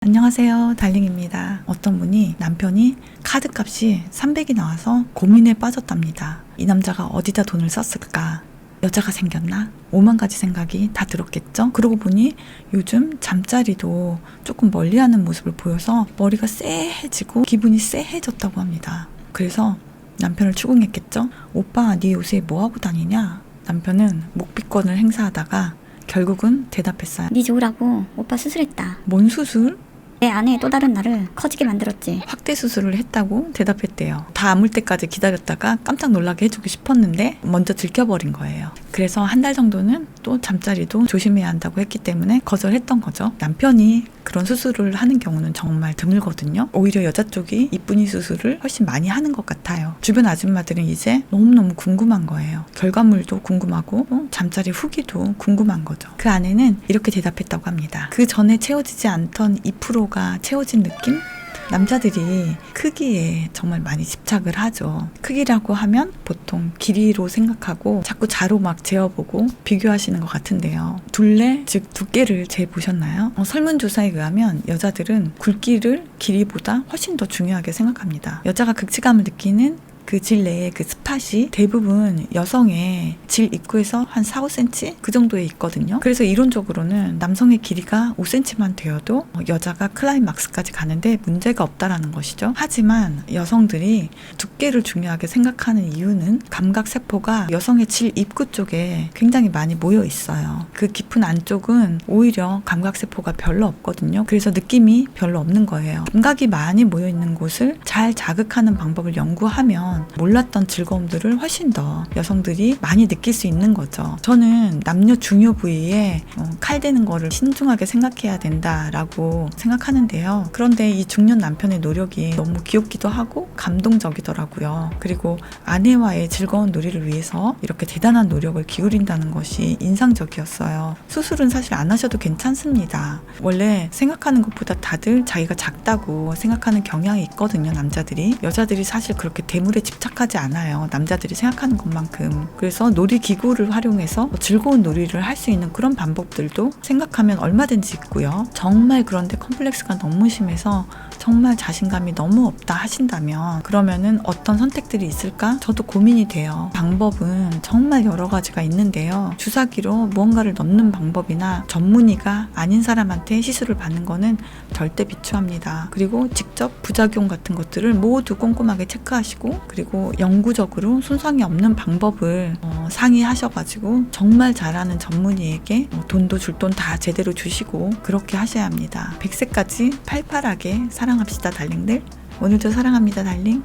안녕하세요, 달링입니다. 어떤 분이 남편이 카드값이 300이 나와서 고민에 빠졌답니다. 이 남자가 어디다 돈을 썼을까? 여자가 생겼나? 5만 가지 생각이 다 들었겠죠? 그러고 보니 요즘 잠자리도 조금 멀리하는 모습을 보여서 머리가 쎄해지고 기분이 쎄해졌다고 합니다. 그래서 남편을 추궁했겠죠? 오빠, 네 요새 뭐하고 다니냐? 남편은 묵비권을 행사하다가 결국은 대답했어요. 네 좋으라고 오빠 수술했다. 뭔 수술? 내 안에 또 다른 나를 커지게 만들었지. 확대 수술을 했다고 대답했대요. 다 아물 때까지 기다렸다가 깜짝 놀라게 해주고 싶었는데 먼저 들켜버린 거예요. 그래서 한 달 정도는 또 잠자리도 조심해야 한다고 했기 때문에 거절했던 거죠. 남편이 그런 수술을 하는 경우는 정말 드물거든요. 오히려 여자 쪽이 이쁜이 수술을 훨씬 많이 하는 것 같아요. 주변 아줌마들은 이제 너무너무 궁금한 거예요. 결과물도 궁금하고 잠자리 후기도 궁금한 거죠. 그 아내는 이렇게 대답했다고 합니다. 그 전에 채워지지 않던 2%가 채워진 느낌? 남자들이 크기에 정말 많이 집착을 하죠. 크기라고 하면 보통 길이로 생각하고 자꾸 자로 막 재어보고 비교하시는 것 같은데요. 둘레, 즉 두께를 재보셨나요? 설문조사에 의하면 여자들은 굵기를 길이보다 훨씬 더 중요하게 생각합니다. 여자가 극치감을 느끼는 그 질 내에 그 스팟이 대부분 여성의 질 입구에서 한 4, 5cm 그 정도에 있거든요. 그래서 이론적으로는 남성의 길이가 5cm만 되어도 여자가 클라이막스까지 가는데 문제가 없다라는 것이죠. 하지만 여성들이 두께를 중요하게 생각하는 이유는 감각세포가 여성의 질 입구 쪽에 굉장히 많이 모여 있어요. 그 깊은 안쪽은 오히려 감각세포가 별로 없거든요. 그래서 느낌이 별로 없는 거예요. 감각이 많이 모여 있는 곳을 잘 자극하는 방법을 연구하면 몰랐던 즐거움들을 훨씬 더 여성들이 많이 느낄 수 있는 거죠. 저는 남녀 중요 부위에 칼 대는 거를 신중하게 생각해야 된다라고 생각하는데요. 그런데 이 중년 남편의 노력이 너무 귀엽기도 하고 감동적이더라고요. 그리고 아내와의 즐거운 놀이를 위해서 이렇게 대단한 노력을 기울인다는 것이 인상적이었어요. 수술은 사실 안 하셔도 괜찮습니다. 원래 생각하는 것보다 다들 자기가 작다고 생각하는 경향이 있거든요, 남자들이. 여자들이 사실 그렇게 대물에 집착하지 않아요. 남자들이 생각하는 것만큼. 그래서 놀이기구를 활용해서 즐거운 놀이를 할 수 있는 그런 방법들도 생각하면 얼마든지 있고요. 정말 그런데 컴플렉스가 너무 심해서 정말 자신감이 너무 없다 하신다면 그러면은 어떤 선택들이 있을까? 저도 고민이 돼요. 방법은 정말 여러 가지가 있는데요. 주사기로 무언가를 넣는 방법이나 전문의가 아닌 사람한테 시술을 받는 거는 절대 비추합니다. 그리고 직접 부작용 같은 것들을 모두 꼼꼼하게 체크하시고 그리고 영구적으로 손상이 없는 방법을 상의하셔가지고 정말 잘하는 전문의에게 돈도 줄 돈 다 제대로 주시고 그렇게 하셔야 합니다. 100세까지 팔팔하게 사랑합시다, 달링들. 오늘도 사랑합니다, 달링.